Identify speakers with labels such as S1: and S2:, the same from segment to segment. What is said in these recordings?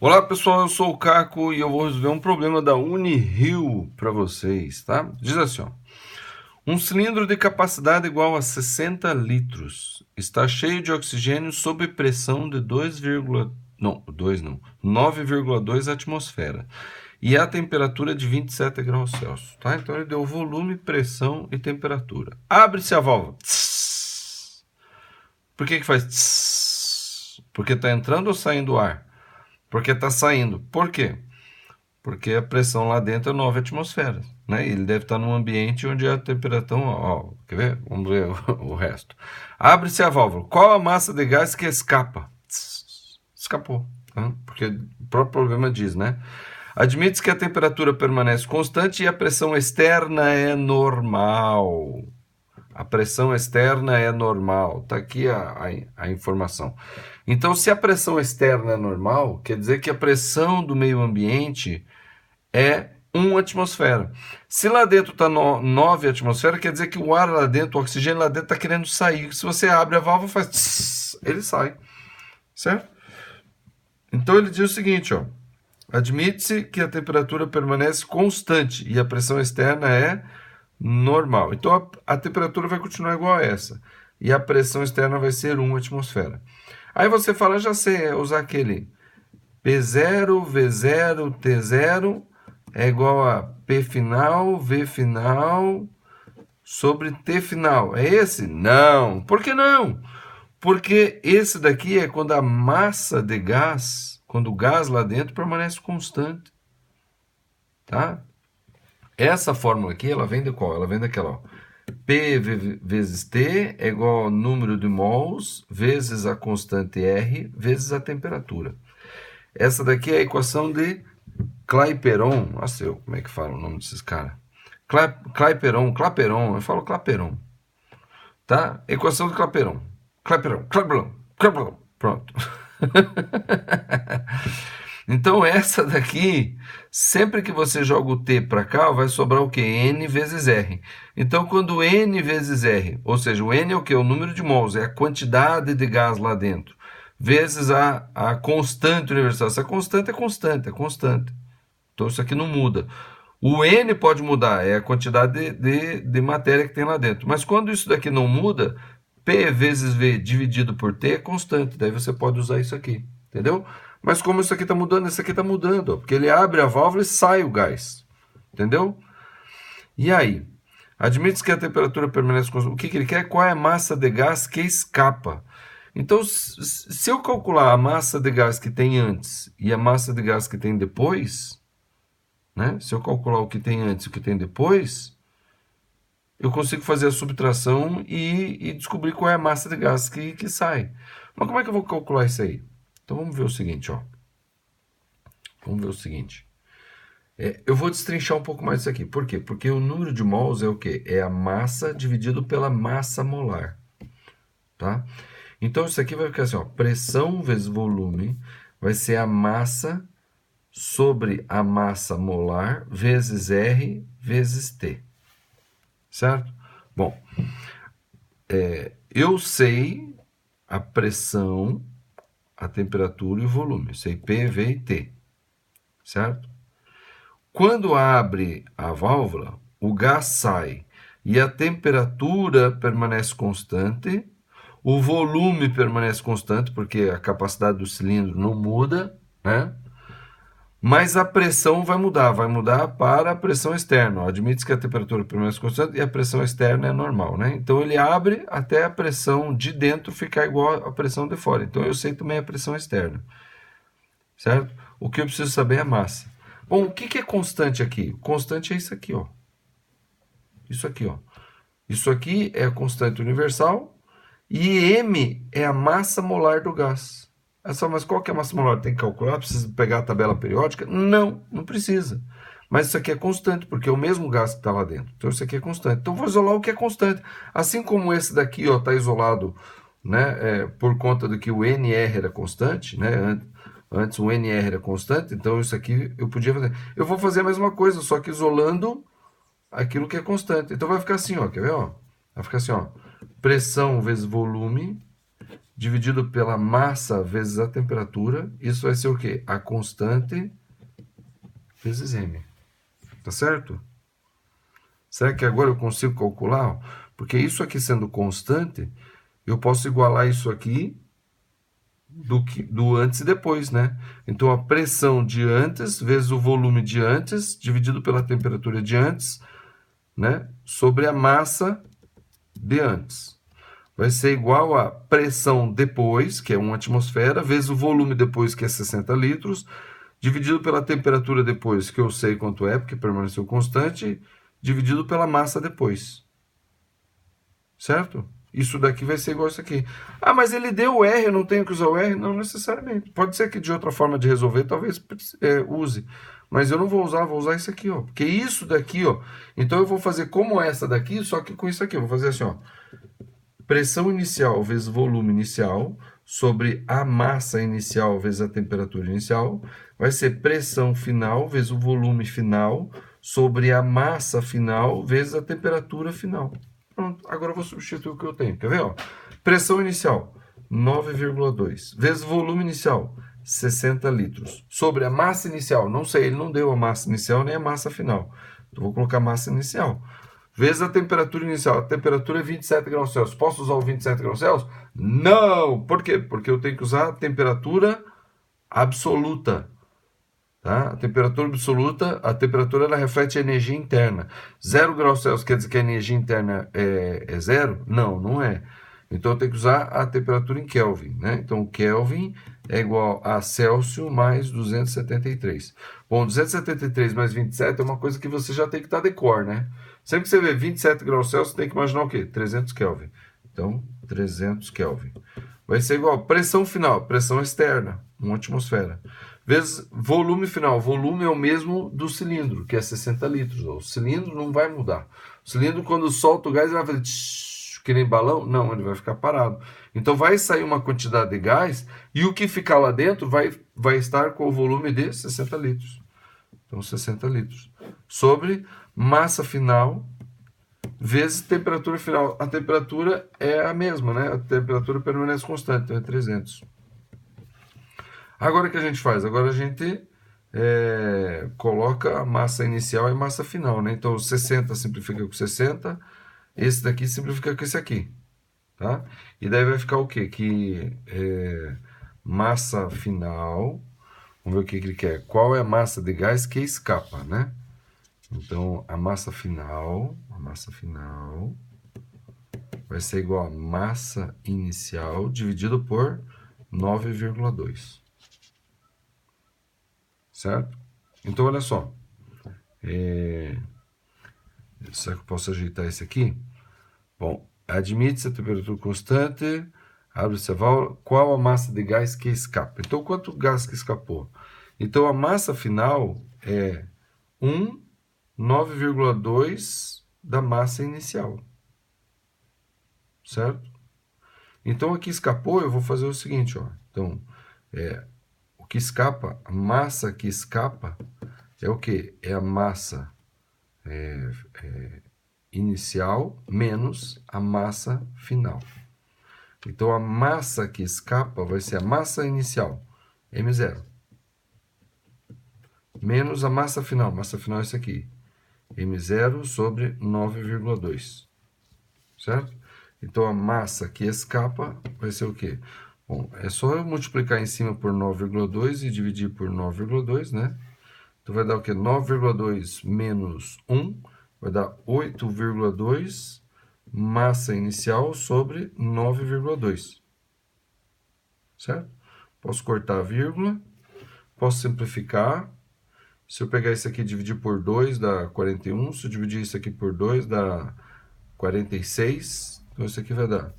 S1: Olá pessoal, eu sou o Caco e eu vou resolver um problema da Unirio para vocês, tá? Diz assim, ó. Um cilindro de capacidade igual a 60 litros está cheio de oxigênio sob pressão de 9,2 atmosfera e a temperatura de 27 graus Celsius, tá? Então ele deu volume, pressão e temperatura. Abre-se a válvula. Tss. Por que faz tss? Porque está entrando ou saindo ar? Porque está saindo. Por quê? Porque a pressão lá dentro é 9 atmosferas, né? Ele deve estar num ambiente onde a temperatura... Ó, quer ver? Vamos ver o resto. Abre-se a válvula. Qual a massa de gás que escapa? Escapou. Tá? Porque o próprio problema diz, né? Admite-se que a temperatura permanece constante e a pressão externa é normal. A pressão externa é normal. Está aqui a informação. Então, se a pressão externa é normal, quer dizer que a pressão do meio ambiente é 1 atmosfera. Se lá dentro está 9 atmosferas, quer dizer que o ar lá dentro, o oxigênio lá dentro está querendo sair. Se você abre a válvula, faz tss, ele sai. Certo? Então ele diz o seguinte, ó. Admite-se que a temperatura permanece constante e a pressão externa é normal. Então a temperatura vai continuar igual a essa. E a pressão externa vai ser 1 atmosfera. Aí você fala, já sei, é usar aquele P0, V0, T0 é igual a P final, V final sobre T final. É esse? Não. Por que não? Porque esse daqui é quando a massa de gás, quando o gás lá dentro permanece constante. Tá? Essa fórmula aqui, ela vem de qual? Ela vem daquela, ó. P vezes T é igual ao número de mols vezes a constante R vezes a temperatura. Essa daqui é a equação de Clapeyron. Nossa, como é que fala o nome desses caras? Clapeyron, eu falo Clapeyron. Tá? Equação de Clapeyron. Clapeyron. Pronto. Então essa daqui, sempre que você joga o T para cá, vai sobrar o quê? N vezes R. Então quando N vezes R, ou seja, o N é o quê? O número de mols, é a quantidade de gás lá dentro, vezes a constante universal. Essa constante é constante. Então isso aqui não muda. O N pode mudar, é a quantidade de matéria que tem lá dentro. Mas quando isso daqui não muda, P vezes V dividido por T é constante. Daí você pode usar isso aqui, entendeu? Mas como isso aqui está mudando, isso aqui está mudando. Ó, porque ele abre a válvula e sai o gás. Entendeu? E aí? Admite que a temperatura permanece constante. O que ele quer? Qual é a massa de gás que escapa? Então, se eu calcular a massa de gás que tem antes e a massa de gás que tem depois, né? Se eu calcular o que tem antes e o que tem depois, eu consigo fazer a subtração e descobrir qual é a massa de gás que sai. Mas como é que eu vou calcular isso aí? Então vamos ver o seguinte, ó. Vamos ver o seguinte. Eu vou destrinchar um pouco mais isso aqui. Por quê? Porque o número de mols é o quê? É a massa dividido pela massa molar. Tá? Então isso aqui vai ficar assim, ó. Pressão vezes volume vai ser a massa sobre a massa molar vezes R vezes T. Certo? Bom, eu sei a pressão, a temperatura e o volume. Eu sei P, V e T. Certo? Quando abre a válvula, o gás sai e a temperatura permanece constante, o volume permanece constante, porque a capacidade do cilindro não muda, né? Mas a pressão vai mudar para a pressão externa. Admite que a temperatura permanece constante e a pressão externa é normal, né? Então ele abre até a pressão de dentro ficar igual à pressão de fora. Então eu sei também a pressão externa, certo? O que eu preciso saber é a massa. Bom, o que é constante aqui? Constante é isso aqui, ó. Isso aqui, ó. Isso aqui é a constante universal e M é a massa molar do gás. Mas qual que é a massa molar? Tem que calcular? Precisa pegar a tabela periódica? Não, não precisa. Mas isso aqui é constante, porque é o mesmo gás que está lá dentro. Então isso aqui é constante. Então eu vou isolar o que é constante. Assim como esse daqui está isolado, né, por conta do que o NR era constante, né? Antes o NR era constante, então isso aqui eu podia fazer. Eu vou fazer a mesma coisa, só que isolando aquilo que é constante. Então vai ficar assim, ó, quer ver? Ó? Vai ficar assim, ó. Pressão vezes volume dividido pela massa vezes a temperatura. Isso vai ser o quê? A constante vezes m. Tá certo? Será que agora eu consigo calcular? Porque isso aqui sendo constante, eu posso igualar isso aqui do antes e depois, né? Então, a pressão de antes vezes o volume de antes, dividido pela temperatura de antes, né? Sobre a massa de antes. Vai ser igual a pressão depois, que é 1 atmosfera, vezes o volume depois, que é 60 litros, dividido pela temperatura depois, que eu sei quanto é, porque permaneceu constante, dividido pela massa depois. Certo? Isso daqui vai ser igual a isso aqui. Ah, mas ele deu o R, eu não tenho que usar o R? Não necessariamente. Pode ser que de outra forma de resolver, talvez use. Mas eu não vou usar isso aqui, ó. Porque isso daqui, ó. Então eu vou fazer como essa daqui, só que com isso aqui. Eu vou fazer assim, ó. Pressão inicial vezes volume inicial sobre a massa inicial vezes a temperatura inicial. Vai ser pressão final vezes o volume final sobre a massa final vezes a temperatura final. Pronto, agora eu vou substituir o que eu tenho. Quer ver? Ó? Pressão inicial, 9,2. Vezes volume inicial, 60 litros. Sobre a massa inicial, não sei, ele não deu a massa inicial nem a massa final. Então, vou colocar massa inicial. Vezes a temperatura inicial. A temperatura é 27 graus Celsius. Posso usar o 27 graus Celsius? Não! Por quê? Porque eu tenho que usar a temperatura absoluta. Tá? A temperatura absoluta, a temperatura ela reflete a energia interna. 0 graus Celsius quer dizer que a energia interna é zero? Não, não é. Então eu tenho que usar a temperatura em Kelvin. Né? Então Kelvin é igual a Celsius mais 273. Bom, 273 mais 27 é uma coisa que você já tem que estar de cor, né? Sempre que você vê 27 graus Celsius, você tem que imaginar o quê? 300 Kelvin. Então, 300 Kelvin. Vai ser igual pressão final, pressão externa, 1 atmosfera. Vezes volume final. Volume é o mesmo do cilindro, que é 60 litros. O cilindro não vai mudar. O cilindro, quando solta o gás, ele vai fazer tsh, que nem balão? Não, ele vai ficar parado. Então, vai sair uma quantidade de gás e o que ficar lá dentro vai estar com o volume de 60 litros. Então, 60 litros. Sobre massa final vezes temperatura final. A temperatura é a mesma, né? A temperatura permanece constante, então é 300. Agora o que a gente faz? Agora a gente coloca a massa inicial e massa final, né? Então 60 simplifica com 60, esse daqui simplifica com esse aqui, tá? E daí vai ficar o quê? Que massa final, vamos ver o que ele quer. Qual é a massa de gás que escapa, né? Então a massa final vai ser igual a massa inicial dividido por 9,2. Certo? Então, olha só. Será que eu posso ajeitar esse aqui? Bom, admite-se a temperatura constante, abre-se a válvula, qual a massa de gás que escapa? Então, quanto gás que escapou? Então, a massa final é 9,2 da massa inicial. Certo? Então, aqui escapou, eu vou fazer o seguinte, ó. Então, o que escapa, a massa que escapa é o quê? É a massa inicial menos a massa final. Então, a massa que escapa vai ser a massa inicial, M0, menos a massa final. Massa final é isso aqui, M0 sobre 9,2. Certo? Então, a massa que escapa vai ser o quê? Bom, é só eu multiplicar em cima por 9,2 e dividir por 9,2, né? Então, vai dar o quê? 9,2 menos 1 vai dar 8,2 massa inicial sobre 9,2. Certo? Posso cortar a vírgula, posso simplificar. Se eu pegar isso aqui e dividir por 2, dá 41. Se eu dividir isso aqui por 2, dá 46. Então, isso aqui vai dar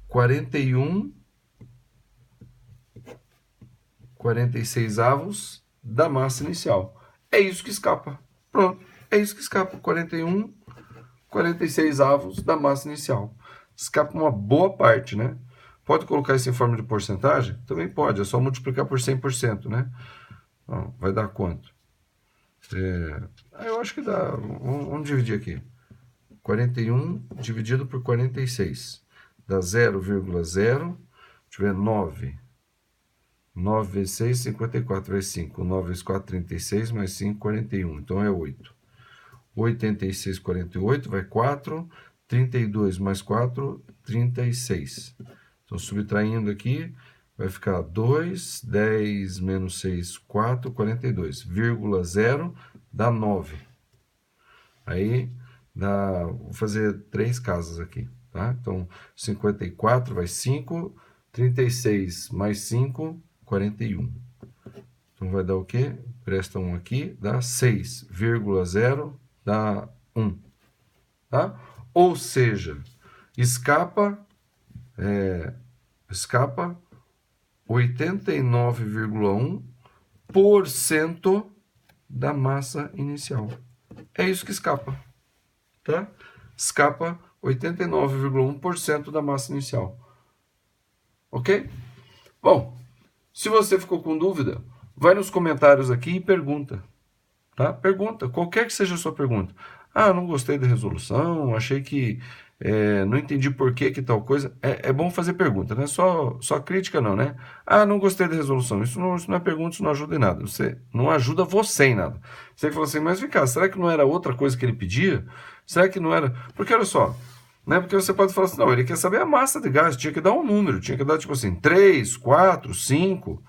S1: 46 avos da massa inicial. É isso que escapa. Pronto. É isso que escapa. 46 avos da massa inicial. Escapa uma boa parte, né? Pode colocar isso em forma de porcentagem? Também pode. É só multiplicar por 100%, né? Então, vai dar quanto? Eu acho que dá. Vamos dividir aqui. 41 dividido por 46. Dá 0,0. Deixa eu ver, 9. 9 vezes 6, 54, vezes 5. 9 vezes 4, 36, mais 5, 41. Então é 8. 86, 48, vai 4. 32 mais 4, 36. Então, subtraindo aqui, vai ficar 2, 10 menos 6, 4, 42. Vírgula 0 dá 9. Aí, vou fazer 3 casas aqui, tá? Então, 54 vai 5, 36 mais 5, 41. Então, vai dar o quê? Presta 1 aqui, dá 6, vírgula 0 dá 1, tá? Ou seja, escapa 89,1% da massa inicial. É isso que escapa, tá? Escapa 89,1% da massa inicial. Ok? Bom, se você ficou com dúvida, vai nos comentários aqui e pergunta. Tá? Pergunta, qualquer que seja a sua pergunta. Ah, não gostei da resolução, achei que não entendi por que tal coisa. É bom fazer pergunta, né? Só crítica não, né? Ah, não gostei da resolução. Isso não é pergunta, isso não ajuda em nada. Você não ajuda você em nada. Você fala assim, mas vem cá, será que não era outra coisa que ele pedia? Será que não era? Porque olha só, né? Porque você pode falar assim, não, ele quer saber a massa de gás, tinha que dar um número, tinha que dar tipo assim, 3, 4, 5.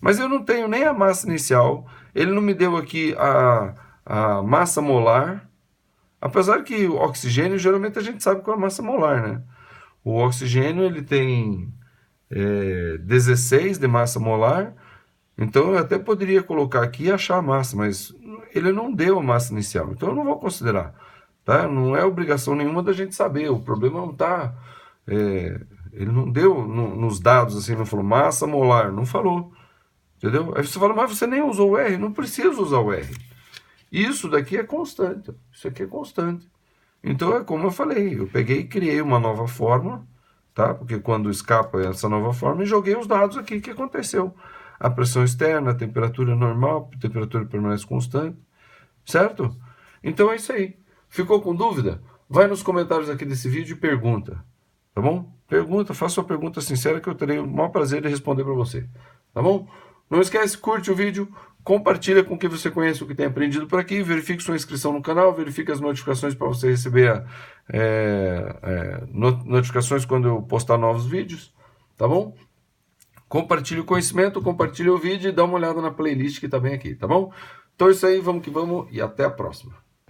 S1: Mas eu não tenho nem a massa inicial, ele não me deu aqui a massa molar, apesar que o oxigênio, geralmente a gente sabe qual é a massa molar, né? O oxigênio, ele tem 16 de massa molar, então eu até poderia colocar aqui e achar a massa, mas ele não deu a massa inicial, então eu não vou considerar, tá? Não é obrigação nenhuma da gente saber, o problema não está... ele não deu nos dados, assim, não falou massa molar, não falou. Entendeu? Aí você fala, mas você nem usou o R. Não precisa usar o R. Isso daqui é constante. Isso aqui é constante. Então é como eu falei. Eu peguei e criei uma nova fórmula, tá? Porque quando escapa essa nova fórmula, joguei os dados aqui. O que aconteceu? A pressão externa, a temperatura normal, a temperatura permanece constante. Certo? Então é isso aí. Ficou com dúvida? Vai nos comentários aqui desse vídeo e pergunta. Tá bom? Pergunta, faça sua pergunta sincera que eu terei o maior prazer de responder para você. Tá bom? Não esquece, curte o vídeo, compartilha com quem você conhece o que tem aprendido por aqui, verifique sua inscrição no canal, verifique as notificações para você receber notificações quando eu postar novos vídeos, tá bom? Compartilhe o conhecimento, compartilhe o vídeo e dá uma olhada na playlist que tá bem aqui, tá bom? Então é isso aí, vamos que vamos e até a próxima.